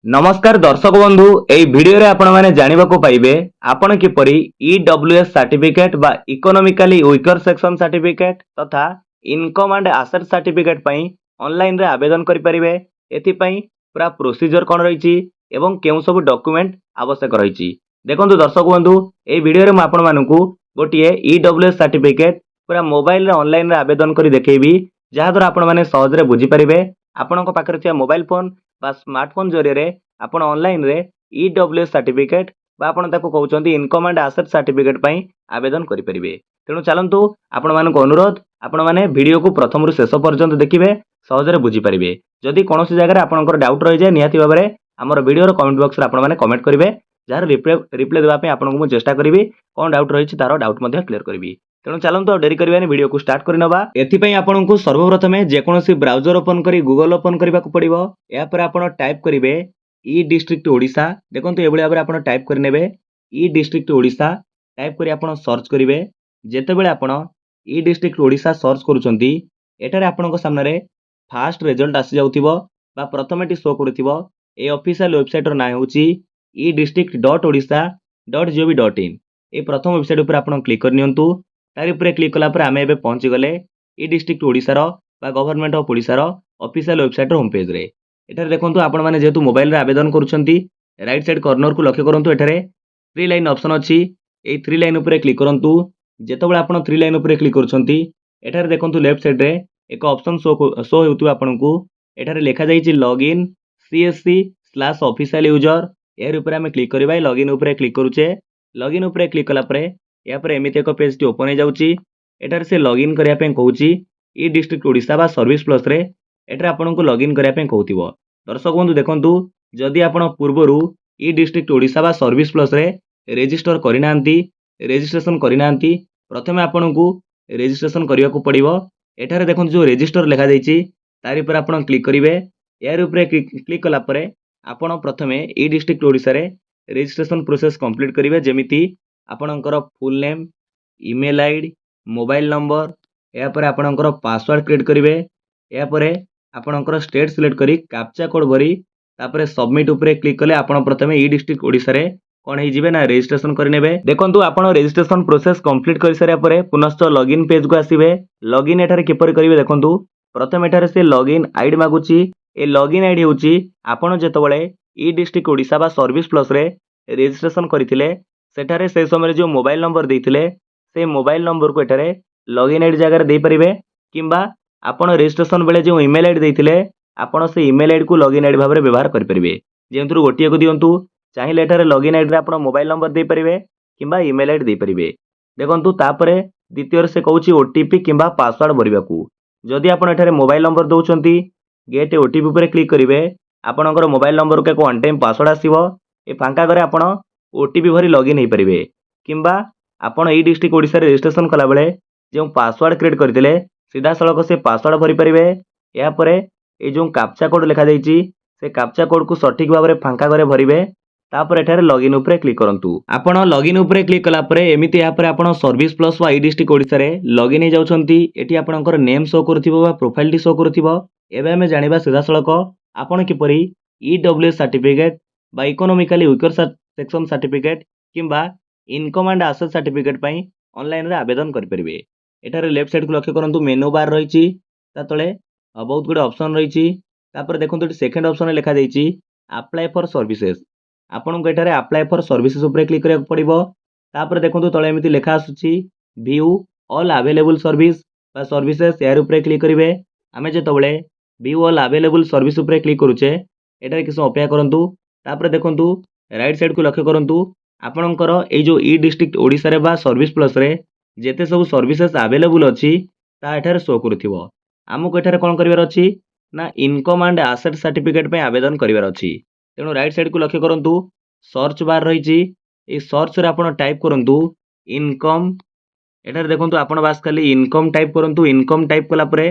नमस्कार दर्शक बंधु एई भिडियो रे आपण माने जानिबाकू पाइबे आपण किपरि ईडब्ल्यूएस सर्टिफिकेट बा इकोनॉमिकली वीकर सेक्शन सर्टिफिकेट तथा इनकम एंड एसेट सर्टिफिकेट पई ऑनलाइन रे आवेदन करि परिबे। एथि पई पूरा प्रोसीजर कोन रहिछि एवं केउ सब डॉक्यूमेंट आवश्यक रहिछि। देखंतु दर्शक बंधु एई भिडियो रे म आपण मानकू गोटिए ईडब्ल्यूएस सर्टिफिकेट पूरा मोबाइल रे ऑनलाइन रे आवेदन करि देखैबी जहा द्वारा आपण माने सहज रे बुझी परिबे। आपणक पाखरे थिया मोबाइल फोन बा स्मार्टफोन जरिए आपण ऑनलाइन रे ईडब्ल्यूएस सर्टिफिकेट बा आपण ताको कहउचंती इनकम एंड एसेट सर्टिफिकेट पई आवेदन करि परिबे। तेणु चलंतु आपण मानको अनुरोध आपण माने वीडियो को प्रथम रु शेष पर्यंत देखिबे सहज रे बुझी परिबे। जदि कोनोसी जगह रे आपनकर डाउट रहि जाय निहाती भाबरे हमर वीडियो रो कमेंट बॉक्स रे आपण माने कमेंट करिवे जार रिप्लाई देबा पे आपनको मु चेष्टा करिवि कोन डाउट रहिछि तारो डाउट मध्ये क्लियर करिवि। तेणु चलंतु डेरी करिवानी वीडियो को स्टार्ट करि नबा। एथि पई आपनको सर्वप्रथमे जे कोनोसी ब्राउजर ओपन करी गूगल ओपन करबा को पड़िबो। या पर आपण टाइप करिवे ई डिस्ट्रिक्ट ओडिशा। देखंतु एबळे भाबरे आपण टाइप करि नेबे ई डिस्ट्रिक्ट ओडिशा टाइप करी आपण सर्च करिवे। जेतेबेले आपण ई डिस्ट्रिक्ट ओडिशा सर्च करूचंती एटारे आपनको सामने रे फास्ट रिजल्ट आसी जाउथिबो बा प्रथमेटी शो करूथिबो। ए ऑफिशियल वेबसाइट रो नाम होची e-district.odisha.gov.in। ए प्रथम वेबसाइट ऊपर आपण क्लिक कर नियंतु। तारि ऊपर क्लिक कला पर आमे एबे पहुंची गले ई डिस्ट्रिक्ट ओडिशा रो बा गवर्नमेंट ऑफ ओडिशा रो ऑफिशियल वेबसाइट रो होम पेज रे। एठारे देखंतु आपण माने जेतु मोबाइल रे आवेदन करूछंती राइट साइड कॉर्नर को लक्ष्य करंतु। एठारे थ्री लाइन ऑप्शन अछि। ए थ्री लाइन ऊपर क्लिक करंतु। जेतेबेले आपण थ्री लाइन ऊपर क्लिक करूछंती एठारे देखंतु लेफ्ट साइड रे एक ऑप्शन शो हेउतु आपनकू। एठारे लिखा जाईछि लॉगिन CSC/ऑफिशियल यूजर। एहर ऊपर आमे क्लिक करबा। लॉगिन ऊपर क्लिक करूचे। लॉगिन ऊपर क्लिक कला परे या पर एमिति एक पेज टी ओपन हो जाउछि। एठारे से लॉगिन करिया पे कहउछि ई डिस्ट्रिक्ट ओडिशा बा सर्विस प्लस रे एठारे आपनकू लॉगिन करिया पे कहउथिबो। दर्शक बंधु देखंतु जदि आपण पूर्वरु ई डिस्ट्रिक्ट ओडिशा बा सर्विस प्लस रे रजिस्टर करिनांती रजिस्ट्रेशन करिनांती प्रथमे आपनकू रजिस्ट्रेशन करिया को पड़िबो। एठारे देखंतु जो रजिस्टर लिखा जाईछि तारि पर आपण क्लिक करिवे। यार ऊपर क्लिक कला परे आपण प्रथमे ई डिस्ट्रिक्ट ओडिशा रे रजिस्ट्रेशन प्रोसेस कंप्लीट करिवे। जेमिति आपणकर full name email ID mobile number या पर आपणकर पासवर्ड क्रिएट करिवे। या परे आपणकर स्टेट सिलेक्ट करी कैप्चा कोड भरी तापरे सबमिट ऊपर क्लिक कले आपण प्रथमे ई डिस्ट्रिक्ट ओडिशा रे कोन हे जिवे ना रजिस्ट्रेशन करि नेबे। देखंतु आपण रजिस्ट्रेशन प्रोसेस कंप्लीट करि सारिया परे पुनश्च लॉगिन पेज को आसीबे। लॉगिन एठारे किपर करिवे देखंतु प्रथम एठारे से लॉगिन आईडी मागुची। ए लॉगिन आईडी होची आपण जेतबळे ई डिस्ट्रिक्ट ओडिशा बा सर्विस प्लस रे रजिस्ट्रेशन करिथिले सेठारे से समय जो मोबाइल नंबर देइथिले से मोबाइल नंबर को एठारे लॉगिन आईडी जगह रे देइ परिबे। किंबा आपण रजिस्ट्रेशन बेले जो ईमेल आईडी देइथिले आपण से ईमेल आईडी को लॉगिन आईडी भाबरे व्यवहार करि परिबे। जेंतु गोटिए को दियंतु चाहिले एठारे लॉगिन आईडी रे आपण मोबाइल नंबर देइ परिबे किंबा ईमेल आईडी देइ परिबे। देखंतु तापरे द्वितीय से कहउची ओटीपी किंबा पासवर्ड भरिबाकू। जदि आपण एठारे मोबाइल नंबर दउचंती गेट ओटीपी ऊपर क्लिक करिवे आपणकर मोबाइल नंबर को एक वन टाइम पासवर्ड आसीबो। ए फांका करे आपण ओटीपी भरी लॉगिन हे परिबे। किंबा आपण ई डिस्ट्रिक्ट ओडिशा रे रजिस्ट्रेशन कला बेले जो पासवर्ड क्रिएट करथिले सीधा सळक से पासवर्ड भरी परिबे। या परे ए जो कैप्चा कोड लिखा जाईछि से कैप्चा कोड को सठिक भाबरे फांका करे भरिबे। तापर एठारे लॉगिन ऊपर क्लिक करंतु। आपण लॉगिन ऊपर क्लिक कला परे एमिति या परे आपण सर्विस प्लस वा ई डिस्ट्रिक्ट ओडिशा रे लॉगिन हे जाउछंती। एठी आपणकर नेम शो करथिबो बा प्रोफाइल टी शो करथिबो। एबे हमें जानिबा सीधा सळक आपण किपरि ईडब्ल्यूएस सर्टिफिकेट बा इकोनॉमिकली वीकर सेक्शन सर्टिफिकेट किंबा इनकम एंड एसेट सर्टिफिकेट पई ऑनलाइन रे आवेदन करि परिबे। एठारे लेफ्ट साइड को लक्ष्य करंतु मेनू बार रहिछि ता तळे बहुत गुड ऑप्शन रहिछि। तापर देखंतु एठी सेकंड ऑप्शन रे लिखा जाईछि अप्लाई फॉर सर्विसेज। आपन को एठारे अप्लाई फॉर सर्विसेज ऊपर क्लिक करिया पड़िबो। तापर देखंतु तळे एमिति लेखा आसुछि व्यू ऑल अवेलेबल सर्विस बा सर्विसेज। यार ऊपर क्लिक करिवे। आमे जेतबळे व्यू ऑल अवेलेबल सर्विस ऊपर क्लिक करूचे एटारे किस अपेक्षा करंतु। तापर देखंतु राइट साइड को लक्ष्य करंतु आपणकर ए जो ई डिस्ट्रिक्ट ओडिशा रे बा सर्विस प्लस रे जेते सब सर्विसेज अवेलेबल अछि ता एठारे शो करूथिबो। आमको एठारे कोन करिवार अछि ना इनकम एंड एसेट सर्टिफिकेट पे आवेदन करिवार अछि। तेणु राइट साइड को लक्ष्य करंतु सर्च बार रहिछि। ए सर्च रे आपण टाइप करंतु इनकम। एठारे देखंतु आपण बास खाली इनकम टाइप करंतु। इनकम टाइप कला परे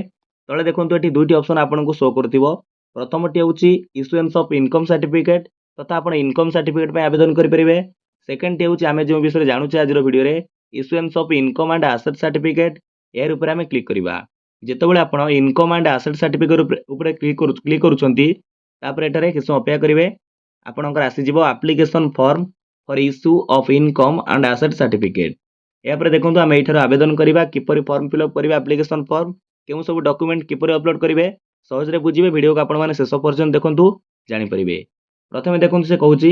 तळे देखंतु एठी दुईटी ऑप्शन आपनको शो करथिबो। प्रथमटी होउची इश्यूएंस ऑफ इनकम सर्टिफिकेट तथा आपण इनकम सर्टिफिकेट पे आवेदन करि परिबे। सेकंड टी होउची आमे जो विषय जानुचे आज रो वीडियो रे issuance of income and asset certificate. एहर ऊपर आमे क्लिक करिबा। जेतेबेले आपण इनकम एंड एसेट सर्टिफिकेट ऊपर क्लिक करूछंती तापर एठारे किछ अपेक्षा करिवे। ଆପଣଙ୍କର ଆସିଯିବ application form for issue of income and asset certificate. ଏହାପରେ ଦେଖନ୍ତୁ ଆମେ ଏଇଠାରୁ ଆବେଦନ କରିବା, କିପରି ଫର୍ମ ଫିଲ୍ଅପ୍ କରିବେ ଆପ୍ଲିକେସନ୍ ଫର୍ମ, କେଉଁ ସବୁ ଡକ୍ୟୁମେଣ୍ଟ କିପରି ଅପଲୋଡ଼ କରିବେ, ସହଜରେ ବୁଝିବେ। ଭିଡ଼ିଓକୁ ଆପଣମାନେ ଶେଷ ପର୍ଯ୍ୟନ୍ତ ଦେଖନ୍ତୁ, ଜାଣିପାରିବେ। ପ୍ରଥମେ ଦେଖନ୍ତୁ ସେ କହୁଛି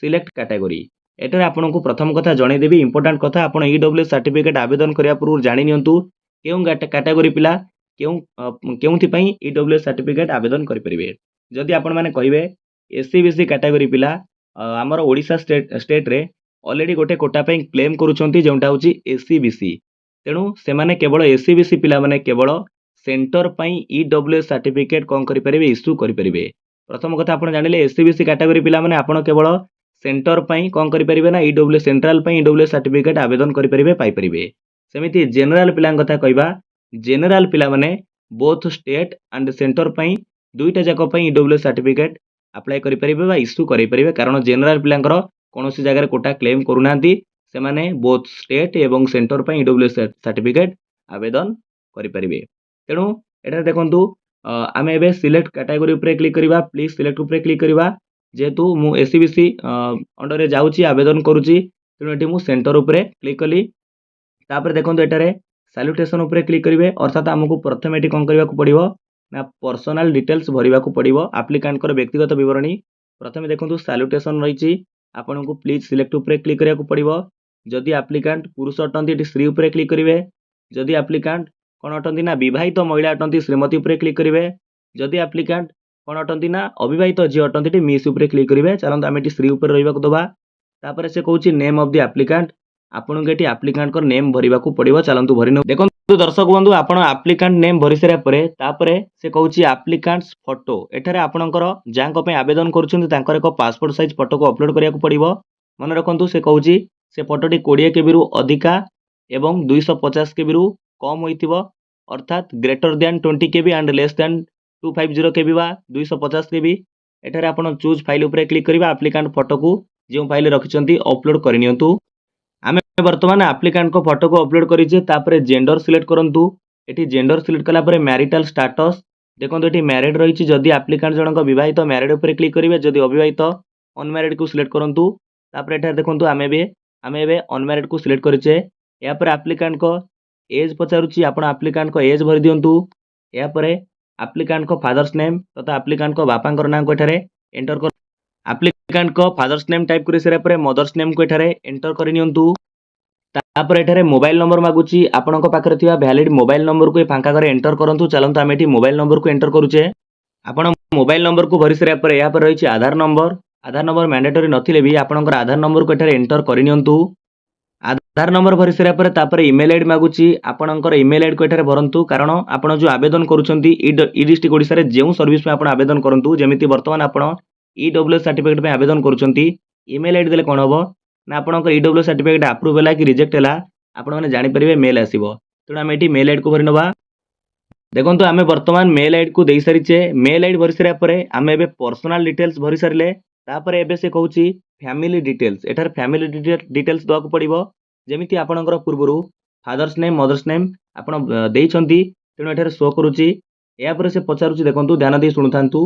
ସିଲେକ୍ଟ କ୍ୟାଟାଗୋରୀ। ଏଠାରେ ଆପଣଙ୍କୁ ପ୍ରଥମ କଥା ଜଣେଇଦେବି, ଇମ୍ପୋର୍ଟାଣ୍ଟ କଥା, ଆପଣ ଇଡବ୍ଲ୍ୟୁଏସ୍ ସାର୍ଟିଫିକେଟ୍ ଆବେଦନ କରିବା ପୂର୍ବରୁ ଜାଣି ନିଅନ୍ତୁ କେଉଁ କ୍ୟାଟାଗୋରୀ ପିଲା କେଉଁଥିପାଇଁ ଇଡବ୍ଲ୍ୟୁଏସ୍ ସାର୍ଟିଫିକେଟ୍ ଆବେଦନ କରିପାରିବେ। ଯଦି ଆପଣମାନେ କହିବେ ଏସ୍ସି ବିସି କ୍ୟାଟାଗୋରୀ ପିଲା ଆମର ଓଡ଼ିଶା ଷ୍ଟେଟ୍ରେ ଅଲରେଡ଼ି ଗୋଟେ କୋଟା ପାଇଁ କ୍ଲେମ୍ କରୁଛନ୍ତି, ଯେଉଁଟା ହେଉଛି ଏସ୍ସି ବିସି। ତେଣୁ ସେମାନେ କେବଳ ଏସ୍ସି ବିସି ପିଲାମାନେ କେବଳ ସେଣ୍ଟର ପାଇଁ ଇଡବ୍ଲ୍ୟୁଏସ୍ ସାର୍ଟିଫିକେଟ୍ କ'ଣ କରିପାରିବେ, ଇସ୍ୟୁ କରିପାରିବେ। ପ୍ରଥମ କଥା ଆପଣ ଜାଣିଲେ, ଏସ୍ସି ବିସି କ୍ୟାଟାଗୋରୀ ପିଲାମାନେ ଆପଣ କେବଳ ସେଣ୍ଟର ପାଇଁ କ'ଣ କରିପାରିବେ ନା ଇଡବ୍ଲ୍ୟୁ ସେଣ୍ଟ୍ରାଲ ପାଇଁ ଇଡବ୍ଲ୍ୟୁଏସ୍ ସାର୍ଟିଫିକେଟ୍ ଆବେଦନ କରିପାରିବେ, ପାଇପାରିବେ। ସେମିତି ଜେନେରାଲ ପିଲାଙ୍କ କଥା କହିବା, ଜେନେରାଲ ପିଲାମାନେ ବୋଥ୍ ଷ୍ଟେଟ୍ ଆଣ୍ଡ ସେଣ୍ଟର ପାଇଁ ଦୁଇଟା ଯାକ ପାଇଁ ଇଡବ୍ଲ୍ୟୁଏସ୍ ସାର୍ଟିଫିକେଟ୍ ଆପ୍ଲାଏ କରିପାରିବେ ବା ଇସ୍ୟୁ କରାଇପାରିବେ, କାରଣ ଜେନେରାଲ ପିଲାଙ୍କର କୌଣସି ଜାଗାରେ କୋଟା କ୍ଲେମ୍ କରୁନାହାନ୍ତି। ସେମାନେ ବୋଥ୍ ଷ୍ଟେଟ୍ ଏବଂ ସେଣ୍ଟର ପାଇଁ ଇଡବ୍ଲ୍ୟୁଏସ୍ ସାର୍ଟିଫିକେଟ୍ ଆବେଦନ କରିପାରିବେ। ତେଣୁ ଏଠାରେ ଦେଖନ୍ତୁ ଆମେ ଏବେ ସିଲେକ୍ଟ କ୍ୟାଟାଗୋରୀ ଉପରେ କ୍ଲିକ୍ କରିବା, ପ୍ଲିଜ୍ ସିଲେକ୍ଟ ଉପରେ କ୍ଲିକ୍ କରିବା। ଯେହେତୁ ମୁଁ ଏସ୍ସି ବିସି ଅଣ୍ଡରରେ ଯାଉଛି, ଆବେଦନ କରୁଛି, ତେଣୁ ଏଠି ମୁଁ ସେଣ୍ଟର ଉପରେ କ୍ଲିକ୍ କଲି। ତାପରେ ଦେଖନ୍ତୁ ଏଠାରେ ସାଲ୍ୟୁଟେସନ୍ ଉପରେ କ୍ଲିକ୍ କରିବେ, ଅର୍ଥାତ୍ ଆମକୁ ପ୍ରଥମେ ଏଠି କ'ଣ କରିବାକୁ ପଡ଼ିବ ନା ପର୍ସନାଲ ଡିଟେଲ୍ସ ଭରିବାକୁ ପଡ଼ିବ, ଆପ୍ଲିକାଣ୍ଟଙ୍କର ବ୍ୟକ୍ତିଗତ ବିବରଣୀ। ପ୍ରଥମେ ଦେଖନ୍ତୁ ସାଲ୍ୟୁଟେସନ୍ ରହିଛି, ଆପଣଙ୍କୁ ପ୍ଲିଜ୍ ସିଲେକ୍ଟ ଉପରେ କ୍ଲିକ୍ କରିବାକୁ ପଡ଼ିବ। ଯଦି ଆପ୍ଲିକାଣ୍ଟ ପୁରୁଷ ଅଟନ୍ତି ଏଠି ସ୍ତ୍ରୀ ଉପରେ କ୍ଲିକ୍ କରିବେ। ଯଦି ଆପ୍ଲିକାଣ୍ଟ କ'ଣ ଅଟନ୍ତି ନା ବିବାହିତ ମହିଳା ଅଟନ୍ତି, ଶ୍ରୀମତୀ ଉପରେ କ୍ଲିକ୍ କରିବେ। ଯଦି ଆପ୍ଲିକାଣ୍ଟ କ'ଣ ଅଟନ୍ତି ନା ଅବିବାହିତ ଝିଅ ଅଟନ୍ତି, ଏଠି ମିସ୍ ଉପରେ କ୍ଲିକ୍ କରିବେ। ଚାଲନ୍ତୁ ଆମେ ଏଠି ସ୍ତ୍ରୀ ଉପରେ ରହିବାକୁ ଦେବା। ତାପରେ ସେ କହୁଛି ନେମ୍ ଅଫ୍ ଦି ଆପ୍ଲିକାଣ୍ଟ, ଆପଣଙ୍କୁ ଏଠି ଆପ୍ଲିକାଣ୍ଟଙ୍କର ନେମ୍ ଭରିବାକୁ ପଡ଼ିବ। ଚାଲନ୍ତୁ ଭରିନେଉ। ଦେଖନ୍ତୁ ଦର୍ଶକ ବନ୍ଧୁ, ଆପଣ ଆପ୍ଲିକାଣ୍ଟ ନେମ୍ ଭରି ସାରିବା ପରେ ତାପରେ ସେ କହୁଛି ଆପ୍ଲିକାଣ୍ଟସ୍ ଫଟୋ। ଏଠାରେ ଆପଣଙ୍କର ଯାହାଙ୍କ ପାଇଁ ଆବେଦନ କରୁଛନ୍ତି ତାଙ୍କର ଏକ ପାସପୋର୍ଟ ସାଇଜ୍ ଫଟୋକୁ ଅପଲୋଡ଼ କରିବାକୁ ପଡ଼ିବ। ମନେ ରଖନ୍ତୁ ସେ କହୁଛି ସେ ଫଟୋଟି 20 କେବିରୁ ଅଧିକା ଏବଂ 250 କେବିରୁ କମ୍ ହୋଇଥିବ, ଅର୍ଥାତ୍ greater than 20 KB and less than 250 KB ବା 250 କେବି। ଏଠାରେ ଆପଣ ଚୁଜ୍ ଫାଇଲ୍ ଉପରେ କ୍ଲିକ୍ କରିବା, ଆପ୍ଲିକାଣ୍ଟ ଫଟୋକୁ ଯେଉଁ ଫାଇଲ୍ ରଖିଛନ୍ତି ଅପଲୋଡ଼ କରିନିଅନ୍ତୁ। ଆମେ ବର୍ତ୍ତମାନ ଆପ୍ଲିକାଣ୍ଟଙ୍କ ଫଟୋକୁ ଅପଲୋଡ଼ କରିଛେ। ତାପରେ ଜେଣ୍ଡର ସିଲେକ୍ଟ କରନ୍ତୁ। ଏଠି ଜେଣ୍ଡର ସିଲେକ୍ଟ କଲା ପରେ ମ୍ୟାରିଟାଲ ଷ୍ଟାଟସ୍, ଦେଖନ୍ତୁ ଏଠି ମ୍ୟାରିଡ୍ ରହିଛି। ଯଦି ଆପ୍ଲିକାଣ୍ଟ ଜଣଙ୍କ ବିବାହିତ, ମ୍ୟାରିଡ୍ ଉପରେ କ୍ଲିକ୍ କରିବେ। ଯଦି ଅବିବାହିତ, ଅନମ୍ୟାରିଡ୍କୁ ସିଲେକ୍ଟ କରନ୍ତୁ। ତାପରେ ଏଠାରେ ଦେଖନ୍ତୁ ଆମେ ଏବେ ଅନମ୍ୟାରିଡ୍କୁ ସିଲେକ୍ଟ କରିଛେ। ଏହାପରେ ଆପ୍ଲିକାଣ୍ଟଙ୍କ ଏଜ୍ ପଚାରୁଛି, ଆପଣ ଆପ୍ଲିକାଣ୍ଟଙ୍କ ଏଜ୍ ଭରି ଦିଅନ୍ତୁ। ଏହାପରେ ଆପ୍ଲିକାଣ୍ଟଙ୍କ ଫାଦର୍ସ ନେମ୍ ତଥା ଆପ୍ଲିକାଣ୍ଟଙ୍କ ବାପାଙ୍କର ନାଁକୁ ଏଠାରେ ଏଣ୍ଟର କର। ଆପ୍ଲିକାଣ୍ଟଙ୍କ ଫାଦର୍ସ ନେମ୍ ଟାଇପ୍ କରି ସାରିବା ପରେ ମଦର୍ସ ନେମ୍କୁ ଏଠାରେ ଏଣ୍ଟର କରିନିଅନ୍ତୁ। ତାପରେ ଏଠାରେ ମୋବାଇଲ ନମ୍ବର ମାଗୁଛି, ଆପଣଙ୍କ ପାଖରେ ଥିବା ଭ୍ୟାଲିଡ୍ ମୋବାଇଲ ନମ୍ବରକୁ ଏ ଫାଙ୍କା ଘରେ ଏଣ୍ଟର କରନ୍ତୁ। ଚାଲନ୍ତୁ ଆମେ ଏଠି ମୋବାଇଲ ନମ୍ବରକୁ ଏଣ୍ଟର କରୁଛେ। ଆପଣ ମୋବାଇଲ ନମ୍ବରକୁ ଭରି ସାରିବା ପରେ ଏହାପରେ ରହିଛି ଆଧାର ନମ୍ବର। ଆଧାର ନମ୍ବର ମ୍ୟାଣ୍ଡେଟୋରୀ ନଥିଲେ ବି ଆପଣଙ୍କର ଆଧାର ନମ୍ବରକୁ ଏଠାରେ ଏଣ୍ଟର କରିନିଅନ୍ତୁ। ଆଧାର ନମ୍ବର ଭରି ସାରିବା ପରେ ତାପରେ ଇମେଲ୍ ଆଇଡି ମାଗୁଛି, ଆପଣଙ୍କର ଇମେଲ୍ ଆଇଡିକୁ ଏଠାରେ ଭରନ୍ତୁ, କାରଣ ଆପଣ ଯେଉଁ ଆବେଦନ କରୁଛନ୍ତି ଇ ଡିଷ୍ଟ୍ରିକ୍ଟ ଓଡ଼ିଶାରେ ଯେଉଁ ସର୍ଭିସ୍ ପାଇଁ ଆପଣ ଆବେଦନ କରନ୍ତୁ, ଯେମିତି ବର୍ତ୍ତମାନ ଆପଣ ଇଡବ୍ଲ୍ୟୁଏସ୍ ସାର୍ଟିଫିକେଟ୍ ପାଇଁ ଆବେଦନ କରୁଛନ୍ତି, ଇମେଲ୍ ଆଇଡି ଦେଲେ କ'ଣ ହେବ ନା ଆପଣଙ୍କ ଇଡବ୍ଲ୍ୟୁଏସ୍ ସାର୍ଟିଫିକେଟ୍ ଆପ୍ରୁଭ୍ ହେଲା କି ରିଜେକ୍ଟ ହେଲା ଆପଣମାନେ ଜାଣିପାରିବେ, ମେଲ୍ ଆସିବ। ତେଣୁ ଆମେ ଏଠି ମେଲ୍ ଆଇଡିକୁ ଭରି ନେବା। ଦେଖନ୍ତୁ ଆମେ ବର୍ତ୍ତମାନ ମେଲ୍ ଆଇଡିକୁ ଦେଇସାରିଛେ। ମେଲ୍ ଆଇଡି ଭରି ସାରିବା ପରେ ଆମେ ଏବେ ପର୍ସନାଲ ଡିଟେଲ୍ସ ଭରି ସାରିଲେ। ତାପରେ ଏବେ ସେ କହୁଛି ଫ୍ୟାମିଲି ଡିଟେଲ୍ସ। ଏଠାରେ ଫ୍ୟାମିଲି ଡିଟେଲ୍ସ ଦେବାକୁ ପଡ଼ିବ, ଯେମିତି ଆପଣଙ୍କର ପୂର୍ବରୁ ଫାଦର୍ସ ନେମ୍ ମଦର୍ସ ନେମ୍ ଆପଣ ଦେଇଛନ୍ତି, ତେଣୁ ଏଠାରେ ଶୋ କରୁଛି। ଏହାପରେ ସେ ପଚାରୁଛି, ଦେଖନ୍ତୁ ଧ୍ୟାନ ଦେଇ ଶୁଣୁଥାନ୍ତୁ,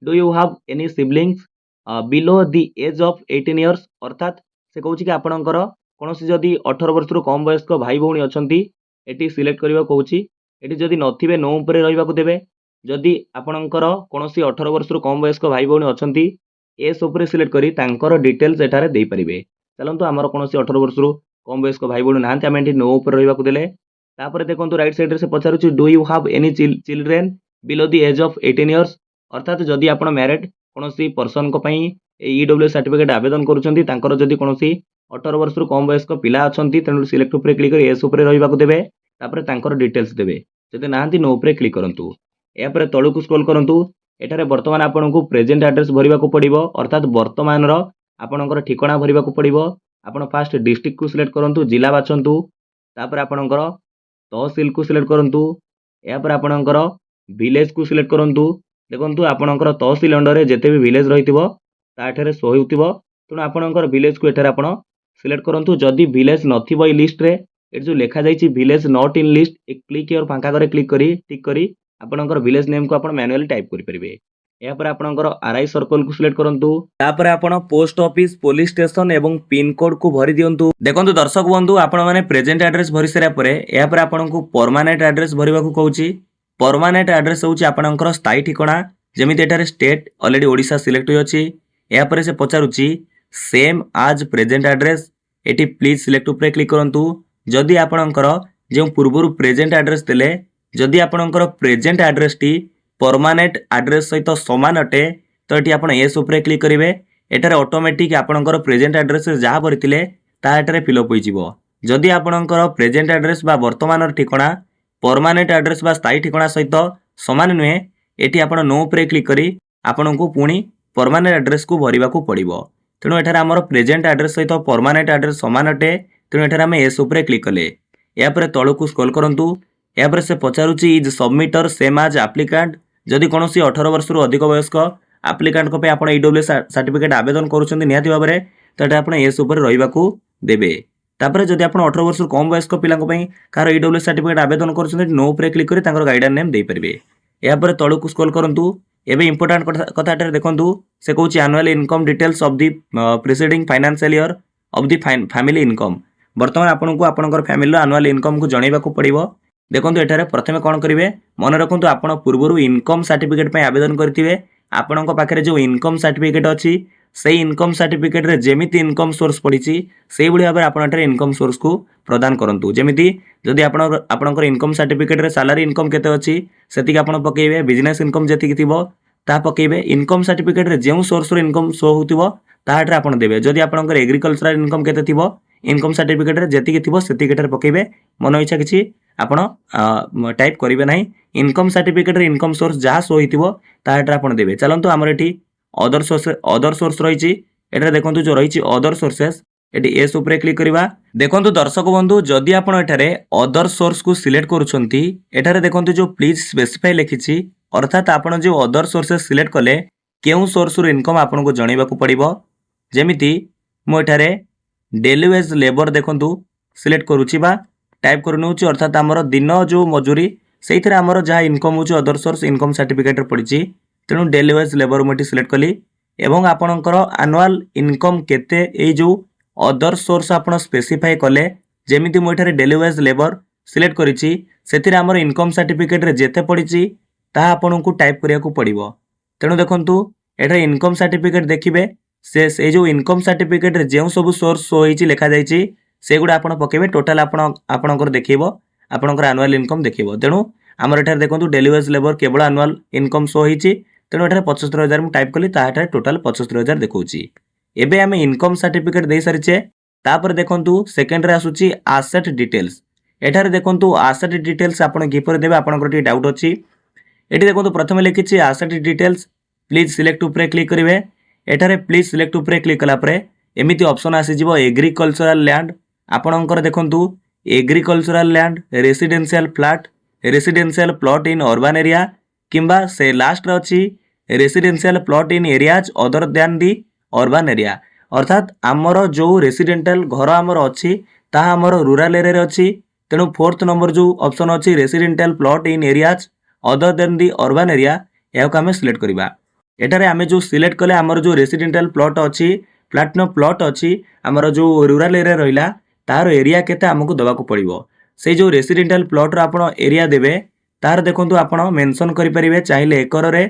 do you have any siblings below the age of 18 years, ଅର୍ଥାତ୍ ସେ କହୁଛି କି ଆପଣଙ୍କର କୌଣସି ଯଦି 18 ବର୍ଷରୁ କମ୍ ବୟସ୍କ ଭାଇ ଭଉଣୀ ଅଛନ୍ତି, ଏଠି ସିଲେକ୍ଟ କରିବାକୁ କହୁଛି। ଏଠି ଯଦି ନଥିବେ ନୋ ଉପରେ ରହିବାକୁ ଦେବେ। ଯଦି ଆପଣଙ୍କର କୌଣସି 18 ବର୍ଷରୁ କମ୍ ବୟସ୍କ ଭାଇ ଭଉଣୀ ଅଛନ୍ତି, ଏସ୍ ଉପରେ ସିଲେକ୍ଟ କରି ତାଙ୍କର ଡିଟେଲ୍ସ ଏଠାରେ ଦେଇପାରିବେ। ଚାଲନ୍ତୁ ଆମର କୌଣସି 18 ବର୍ଷରୁ କମ୍ ବୟସ୍କ ଭାଇ ଭଉଣୀ ନାହାନ୍ତି, ଆମେ ଏଠି ନୋ ଉପରେ ରହିବାକୁ ଦେଲେ। ତାପରେ ଦେଖନ୍ତୁ ରାଇଟ୍ ସାଇଡ଼୍ରେ ସେ ପଚାରୁଛି, do you have any children below the age of 18 years, ଅର୍ଥାତ୍ ଯଦି ଆପଣ ମ୍ୟାରେଡ୍ କୌଣସି ପର୍ସନଙ୍କ ପାଇଁ ଇଡବ୍ଲ୍ୟୁଏସ୍ ସାର୍ଟିଫିକେଟ୍ ଆବେଦନ କରୁଛନ୍ତି, ତାଙ୍କର ଯଦି କୌଣସି 18 ବର୍ଷରୁ କମ୍ ବୟସ୍କ ପିଲା ଅଛନ୍ତି, ତେଣୁ ସିଲେକ୍ଟ ଉପରେ କ୍ଲିକ୍ କରି ଏସ୍ ଉପରେ ରହିବାକୁ ଦେବେ। ତାପରେ ତାଙ୍କର ଡିଟେଲ୍ସ ଦେବେ। ଯଦି ନାହାନ୍ତି ନୋ ଉପରେ କ୍ଲିକ୍ କରନ୍ତୁ। ଏହାପରେ ତଳକୁ ସ୍କ୍ରୋଲ୍ କରନ୍ତୁ। ଏଠାରେ ବର୍ତ୍ତମାନ ଆପଣଙ୍କୁ ପ୍ରେଜେଣ୍ଟ ଆଡ୍ରେସ୍ ଭରିବାକୁ ପଡ଼ିବ, ଅର୍ଥାତ୍ ବର୍ତ୍ତମାନର ଆପଣଙ୍କର ଠିକଣା ଭରିବାକୁ ପଡ଼ିବ। ଆପଣ ଫାଷ୍ଟ ଡିଷ୍ଟ୍ରିକ୍ଟକୁ ସିଲେକ୍ଟ କରନ୍ତୁ, ଜିଲ୍ଲା ବାଛନ୍ତୁ। ତାପରେ ଆପଣଙ୍କର ତହସିଲକୁ ସିଲେକ୍ଟ କରନ୍ତୁ। ଏହାପରେ ଆପଣଙ୍କର ଭିଲେଜକୁ ସିଲେକ୍ଟ କରନ୍ତୁ। ଦେଖନ୍ତୁ ଆପଣଙ୍କର ତହସିଲ ଅଣ୍ଡରରେ ଯେତେ ବି ଭିଲେଜ ରହିଥିବ ତା ଏଠାରେ ଶୋ ହେଉଥିବ, ତେଣୁ ଆପଣଙ୍କର ଭିଲେଜକୁ ଏଠାରେ ଆପଣ ସିଲେକ୍ଟ କରନ୍ତୁ। ଯଦି ଭିଲେଜ ନଥିବ ଏଇ ଲିଷ୍ଟରେ, ଏଠି ଯେଉଁ ଲେଖାଯାଇଛି village not in list, A click your ଫାଙ୍କା ଘରେ କ୍ଲିକ୍ କରି ଟିକ୍ କରି ଆପଣଙ୍କର ଭିଲେଜ ନେମ୍କୁ ଆପଣ ମ୍ୟାନୁଆଲି ଟାଇପ୍ କରିପାରିବେ। यापर आपणकर आरआई सर्कल को सिलेक्ट करंतु तापर आपण पोस्ट ऑफिस पुलिस स्टेशन एवं पिन कोड को भरी दियंतु। देखंतु दर्शक बंधु आपण माने प्रेजेंट एड्रेस भरी सारा परे यापर आपणको परमानेंट एड्रेस भरिबा को कहूची। परमानेंट एड्रेस होची आपणकर स्थायी ठिकाना जेमिति एटारे स्टेट ऑलरेडी ओडिशा सिलेक्ट होई अछि। यापर से पचारुची सेम आज present address eighty please select उपरे क्लिक करंतु। जदि आपणकर जे पूर्वरु प्रेजेंट एड्रेस देले जदि आपणकर present address T permanent address सहित समान अटे तो ये आप एस उपरे क्लिक करेंगे। एटारे ऑटोमेटिक आपणकर प्रेजेंट एड्रेस जहाँ भरी ताठारे फिलअप हो। जदि आपणकर प्रेजेंट एड्रेस बा वर्तमान ठिकाना परमानेंट एड्रेस बा स्थायी ठिकाना सहित समान नुहे ये आप नो उपरे क्लिक करी आपण को पुणी परमानेंट एड्रेस को भरवा को पड़ो। तेणु एठार आमर प्रेजेंट एड्रेस सहित परमानेंट एड्रेस समान अटे तेणु एठार आम एस उपरे क्लिक कले। यापर तलू स्क्रॉल करंतु। यापर से पचारुची इज सबमिटर सेम आज एप्लिकेंट जदि कौन 18 वर्ष रु अधिक वयस्क आप्लिकांट को आप ईडब्ल्यूएस सर्टिफिकेट आवेदन करुँच निहाती भाव में तो ये आप एस उपर रही देवे। तापर जदि आप 18 वर्ष कम वयस्क पिला कार ईडब्ल्यूएस सर्टिफिकेट आवेदन कर नो उपरे क्लिक कर गाइडलाइन नेम दे पारे। यापर तलू स्क्रॉल करंतु। एबे इंपोर्टेंट कथा देखंतु से कहूँ annual income details of the preceding financial year of the family income. बर्तमान आपको आपनकर फैमिली एनुअल इनकम को जनइबा को पड़िबो। देखो एठारे प्रथमे कौन करेंगे मन रखु आप पूर्वर इनकम सर्टिफिकेट आवेदन करेंगे आपण पाखे जो इनकम सर्टिफिकेट अच्छी से इनकम सर्टिफिकेट रे जेमिति इनकम सोर्स पड़ी से भाव में आप इनकम सोर्स को प्रदान करूँ। जमीती जदि आपणकर इनकम सर्टिफिकेट रे सैलरी इनकम केते अच्छी से आप पकेबे बिजनेस इनकम जी थी ता पकेबे इनकम सर्टिफिकेट रे जो सोर्स रो इनकम शो होतिबो ताहाटे आपण देबे। जदि आपणकर एग्रीकल्चरल इनकम केते थिबो इनकम सर्टिफिकेट रे जेतिकी थिबो सेतिकेटार पकेबे। मन इच्छा किछि आपण टाइप करेंगे ना इनकम सर्टिफिकेट इनकम सोर्स जहाँ शो होइतिबो ताहाटे आपण देबे। चलंतु आमर एठी अदर सोर्स रही एटा देखंतु जो रही अदर सोर्सेस एटी एस उपरे क्लिक करवा। देखंतु दर्शक बंधु जदि आपण एठारे अदर सोर्स को सिलेक्ट करूछंती एठारे देखंतु जो प्लीज स्पेसिफाई लिखिछि अर्थात आपण जो अदर सोर्सेस सिलेक्ट कले केउ सोर्स रो इनकम आपण को जणैबा को पड़िबो। जेमिति मो एठारे डेली वेज लेबर देखंतु सिलेक्ट करूछि बा टाइप करनौ अर्थात आमर दिन जो मजूरी से आमर जहाँ इनकम हो अदर सोर्स इनकम सर्टिफिकेट पड़ी तेणु डेली वेज लेबर मुझे सिलेक्ट कली एवं आपणकर एनुअल इनकम केते ए जो अदर सोर्स आप स्पेसिफाई कले जेमिति मुझे डेली वेज लेबर सिलेक्ट करिछि सेथिरे आमर इनकम सर्टिफिकेट रे जेते पड़ी ताहा आपन को टाइप करिया को पड़िबो। तेणु देखंतु एटा इनकम सर्टिफिकेट देखिबे से जो इनकम सर्टिफिकेट रे जेउ सब सोर्स शो होइछि लिखा जाइछि सेगुड़ा आपण पकेबे टोटाल आपणकर देखिबो आपणकर एनुअल इनकम देखिबो। तेणु आमर एठार देखंतु डेली वेज लेबर केवल एनुअल इनकम शो होइछि तेणु एठार 75,000 मु टाइप कली ताहाठार टोटाल 75,000 देखौछि। एबे आमे इनकम सर्टिफिकेट दे सारिछे तापर देखंतु सेकंड रे आसुछि एसेट डिटेल्स। एठार देखंतु एसेट डिटेल्स आपण किपर देबे आपणकर टी डाउट अछि। एठी देखंतु प्रथमे लिखिछि एसेट डिटेल्स प्लीज सिलेक्ट उपरे क्लिक करिवे। एठारे प्लीज सिलेक्ट उपरे क्लिक कला परे एमिति ऑप्शन आसी जिवो एग्रीकल्चरल लैंड आपणकर देखंतु agricultural land residential flat residential plot in urban area किंबा से लास्ट अच्छी residential plot in areas other than the urban area अर्थात आमर जो रेसिडेंशियल घर आमर अच्छी ताहा आमर रूरल एरिया अच्छी। तेणु फोर्थ नंबर जो ऑप्शन अच्छी residential plot in areas other than the urban area या आम सिलेक्ट करवा। एटारे आमे जो सिलेक्ट कले आमर जो रेसिडेंशियल प्लॉट अच्छी फ्लैट प्लॉट अच्छी आमर जो रूरल एरिया रहिला तार एरिया केते आमको दबाको पड़िबो। से जो रेसिडेंशियल प्लॉट रो आपण एरिया देबे तार देखंतु आपण मेंशन करि परिबे चाहिले एकर रे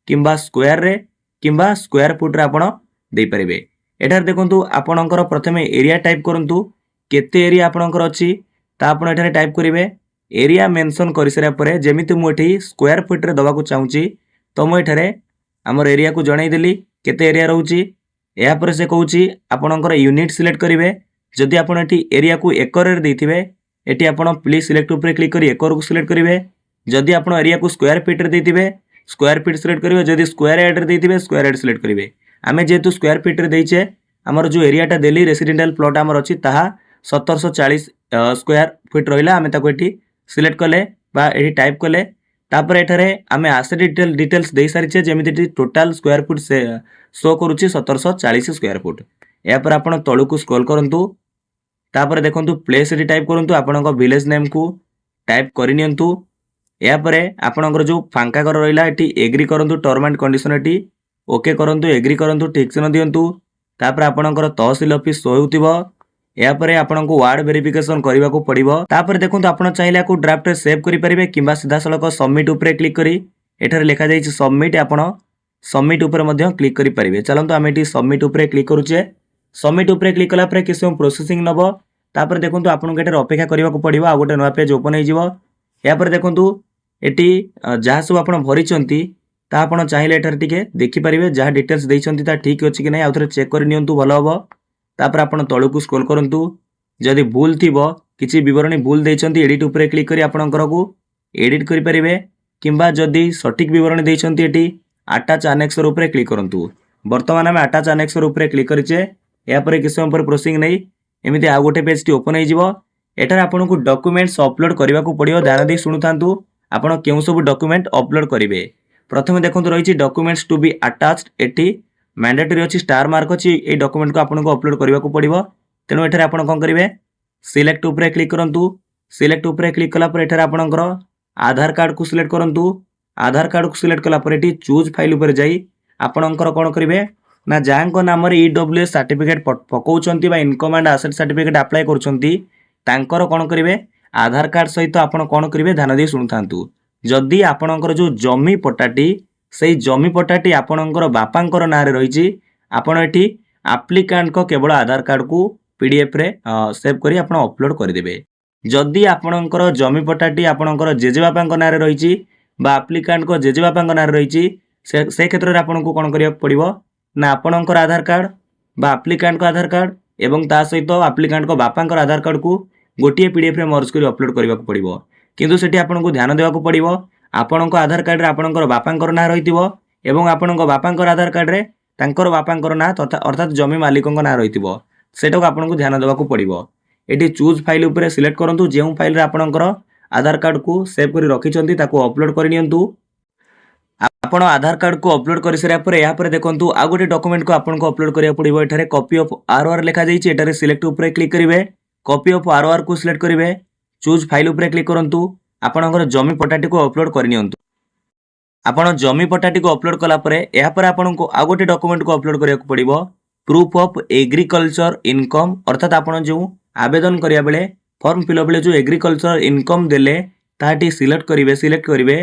किंबा स्क्वायर फुट रे आपण देई परिबे। एठार देखंतु आपणकर प्रथमे एरिया टाइप करंतु केते एरिया आपणकर अछि ता आपण एठारे टाइप करिवे। एरिया मेंशन करि सरा परे जेमिति मु एठी स्क्वायर फुट रे दबाको चाहूची तो मु एठारे हमर एरिया को जणाई देली केते एरिया रहउची। या पर से कहूची आपणकर यूनिट सिलेक्ट करिवे। जदि आपण एठी एरिया को एकर रे देथिबे एठी आपण प्लीज सिलेक्ट ऊपर क्लिक करी एकर को सिलेक्ट करिवे। जदि आपण एरिया को स्क्वायर फीट रे देथिबे स्क्वायर फीट सिलेक्ट करिवे। जदि स्क्वायर यार्ड रे देथिबे स्क्वायर यार्ड सिलेक्ट करिवे। आमे जेतु स्क्वायर फीट रे देइछे हमर जो एरियाटा देली रेसिडेंशियल प्लॉट हमर अछि ताहा 1740 स्क्वायर फीट रहिला। आमे ताको एठी सिलेक्ट कले बा एठी टाइप कले तापर एठारे आमे एसेट डिटेल्स देई सारिछे जेमिति टोटल स्क्वायर फुट से शो करूछि 1740 स्क्वायर फुट। या पर आपण तळु को स्क्रॉल करंतु तापर देखंतु प्लेस एठी टाइप करंतु आपणक विलेज नेम को टाइप करि नियंतु। यापर आपणकर जो फांका घर रहा ये एग्री करूँ टर्म एंड कंडीशन ये ओके करूँ एग्री करूँ टिक चिन्ह दिंतु तापर आपणकर तहसिल ऑफिस शो होउथिबो यापर आपको वार्ड वेरिफिकेशन करने को पड़ो तापर देखो आप चाहिए ड्राफ्ट सेव करेंगे कि सीधा सड़क सबमिट उपर क्लिक करी एठार लिखा जाए सबमिट आपण सबमिट उपर क्लिक करेंगे। चलते आम ये सबमिट उपर क्लिक करुचे सबमिट उपर क्लिक कलापर किस समय प्रोसेसिंग नब तापर देखो आपको ये अपेक्षा करने को पड़ो आ गए नुआ पेज ओपन होपर देखूँ ये जहाँ सब आप भरी आप चाहिए एठार टिके देखिपारे जहाँ डिटेल्स देते ठीक अच्छे कि नहीं आउ थे चेक कर नियंतु भल हम तापर आप तलू स्क्रोल करूँ जदि भूल थी किसी बरणी भूल देते एडिट उपर क्लिक कर आपंकर को एडिट करेंगे किंबा जदि सठिक बरणी देते अटैच आनेक्सर उपर क्लिक करूँ बर्तमान आम अटैच आनेक्सर उपर क्लिक करेचे यापर किस समय पर प्रोसेसिंग नहीं एमती आउ गोटे पेज टी ओपन होठार आपको डॉक्यूमेंट्स अपलोड करने को पड़ो ध्यान दे शुणु था आपड़ क्यों सब डॉक्यूमेंट अपलोड करेंगे। प्रथम देखो रही डॉक्यूमेंट्स टू बी अटैच्ड एटी मैंडेटरी अच्छी स्टार मार्क अच्छी ये डॉक्यूमेंट को आपको अपलोड करने को पड़ो तेणु एठार आप कौन करेंगे सिलेक्ट उपर क्लिक करूँ सिलेक्ट उपर क्लिक कलापर एठार आपणकर आधार कार्ड को सिलेक्ट करूँ आधार कार्ड को सिलेक्ट कलापर ये चूज फाइल उपर जाई आपणकर कौन करेंगे ना जहाँ नाम EWS सर्टिफिकेट पकाउछंती बा income and asset certificate apply करुछंती तांकर कौन करेंगे आधार कार्ड सहित आप कौन करेंगे ध्यान दे शुणु था जदि आपणकर जो जमी पट्टाटी से जमी पट्टाटी आपणकर बापांकर नाँ रही आपड़ ये आप्लिकांट को केवल आधार कार्ड को PDF रे सेव करी आप अपलोड करदेवे जदि आपणकर जमी पट्टाटी आपणकर जेजेबापा नाँ रही आप्लिकांट को जेजेबापा नाँ रही से क्षेत्र में आपको कौन करा पड़ो ना आपणकर आधार कार्ड बा आप्लिकांट को आधार कार्ड एवं ता सहित आप्लिकांट को बापांकर आधार कार्ड को गोटे PDF रे मर्ज कर अपलोड करने को पड़ो किंतु सेठी आपको ध्यान देवा पड़ो आपणक आधार कार्ड रे आपणकर बापांकर नाँ रही एवं आपणक बापांकर आधार कार्ड रे तांकर बापांकर नाँ अर्थात जमी मालिकों नाँ रही सेटा आपको ध्यान देवा पड़ो ये चूज फाइल उपर सिलेक्ट करूँ जो फाइल रे आपणकर आधार कार्ड को सेव कर रखिंट अपलोड करनियंतु आपण आधार कार्ड को अपलोड कर सारापर यहाँ देखूँ आ गोटे डॉक्यूमेंट को आपको अपलोड करा पड़ो ये कॉपी ऑफ ROR लिखा जाइए सिलेक्ट उपर क्लिक करेंगे कॉपी ऑफ ROR को सिलेक्ट करेंगे चूज फाइल उपर क्लिक करूँ आपणकर जमी पट्टाटी को अपलोड करनियंतु आपण जमी पट्टाटी को अपलोड कलापर यहाँ आपको आ गोटे डॉक्यूमेंट को अपलोड करा पड़ो प्रूफ ऑफ एग्रीकल्चर इनकम अर्थात आप जो आवेदन करिया बेले फॉर्म फिलअप बेले जो एग्रीकल्चर इनकम देले ताटी सिलेक्ट करेंगे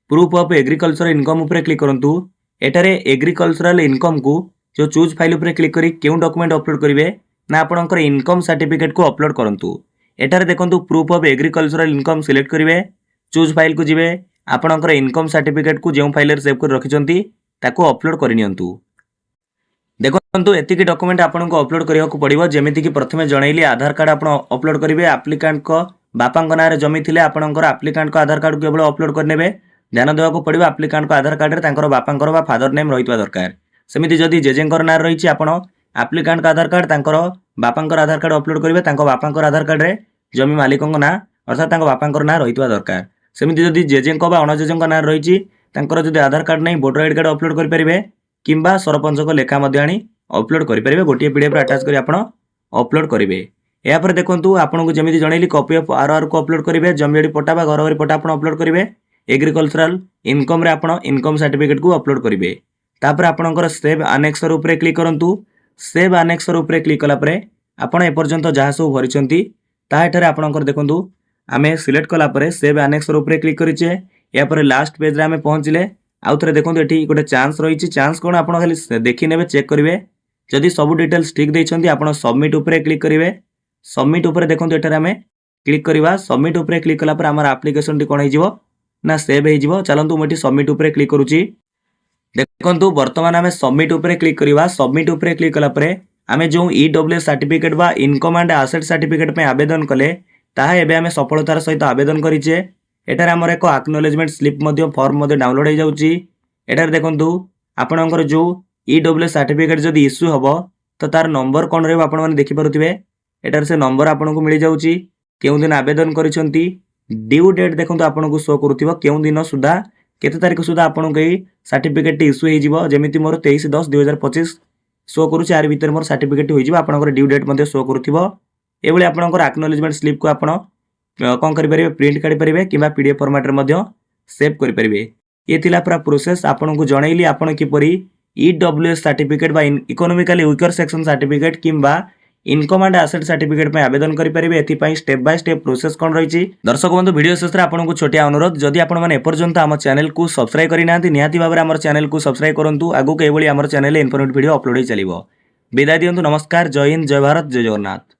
प्रूफ ऑफ एग्रीकल्चर इनकम उपर क्लिक करूँ एटारे एग्रीकल्चरल इनकम को जो चूज फाइल उपर क्लिक करी क्यों डॉक्यूमेंट अपलोड करेंगे ना आपणकर इनकम सर्टिफिकेट को अपलोड करूँ एटारे देखो proof of agricultural income select करेंगे चूज फाइल को जिवे आपणकर इनकम सर्टिफिकेट को जो फाइल सेव कर रखिंट ताको अपलोड करनियंतु देखो एतिकी डॉक्यूमेंट आपको अपलोड करने को पड़ो जमीक प्रथम जनइली आधार कार्ड आप अपलोड करेंगे आप्लिकांट को बापा नाँ जमी थे आपंकर आप्लिकांट को आधार कार्ड केवल अपलोड करने ध्यान देवा पड़ो आप्लिकांट को आधार कार्ड में बापांकर बा फादर नेम रही दरकार सेमती जदि जेजेंकर नाँ रही आप आप्लिकांट का आधार कार्ड बापांकर आधार कार्ड अपलोड करेंगे बापांकर आधार कार्ड में जमी मालिकों नाँ अर्थात बापांकर नाँ रही दरकार सेमती जदि जेजेंक अणजेजेंक नाँ रही जदि आधार कार्ड नहीं वोटर आईडी कार्ड अपलोड करेंगे किंबा सरपंच को लेखा आनी अपलोड करेंगे गोटे PDF रे अटैच कर अपलोड करेंगे यापर देखो आपको जमी जनइली कॉपी ऑफ ROR को अपलोड करेंगे जमी पट्टा बा घर बारी पट्टा आप अपलोड करेंगे एग्रीकल्चरल इनकम रे आपण इनकम सर्टिफिकेट को अपलोड करेंगे तापर आपणकर सेव आनेक्सर उपर क्लिक करूँ सेव आनेक्सर उपर क्लिक कलापर आपण एपर्यंत जहाँ सब भरी ताठार आपणकर देखूँ आम सिलेक्ट कलापर सेव आनेक्सर उपर क्लिक करेचे यापर लास्ट पेज रे आम पहुँचले आउ थे देखो ये गोटे चांस रही चांस कौन आप खाली देखी ने चेक करेंगे जदि सब डिटेल्स ठीक देते आप सबमिट उपर क्लिक करेंगे सबमिट उपर देखो ये आम क्लिक करवा सबमिट उपर क्लिक कलापर आम आप्लिकेशन टी कौन हो ना सेव हो चलतु मुझे सबमिट उपर क्लिक करुच्ची देखो बर्तमान आम सबमिट उपर क्लिक करवा सबमिट उपर क्लिक कलापर आम जो EWS सर्टिफिकेट बा इनकम एंड एसेट सर्टिफिकेट पे आवेदन कले ताहा एबे आम सफलतार सहित आवेदन करिचे एटार आमर एक एक्नॉलेजमेंट स्लिप फॉर्म डाउनलोड हो जाउची एटार देखंतु आपणकर जो EWS सर्टिफिकेट जदि इश्यू हम तो तार नंबर कौन रही आप देखी पारे एटार से नंबर आपको मिल जाउची केउं दिन आवेदन करिसेंती ड्यू डेट देखो आपको शो करुथिबो केउं दिन सुधा केते तारीख सुधा आपको ये सर्टिफिकेट इश्यू हो जमी मोर 23/10/2025 शो करुच्ची यार भितर मोर सर्टिफिकेट हो आपंकर ड्यू डेट शो करुथिबो एभली आपंकर एक्नॉलेजमेंट स्लिप को आप कौन करेंगे प्रिंट काढ़ी पारे कि PDF फॉर्मेट रे सेव करेंगे। ये थिला पूरा प्रोसेस आपको जनइली आपण किपरि ईडब्ल्यूएस सर्टिफिकेट बा इकोनॉमिकली वीकर सेक्शन सर्टिफिकेट किंबा इनकम एंड एसेट सर्टिफिकेट में आवेदन करेंगे। एथपाई स्टेप बाय स्टेप प्रोसेस कौन रही। दर्शक बंधु वीडियो शेष में आपको छोटिया अनुरोध, जदि आपण मैंने एपर्यंत आम चैनल को सब्सक्राइब करना निहाती भाव में आम चैनल को सब्सक्राइब करूँ। आगू ये आम चैनल इनफॉर्मेटिव वीडियो अपलोड हो चलो। विदाय दिंतु। नमस्कार। जय हिंद, जय भारत, जय जगन्नाथ।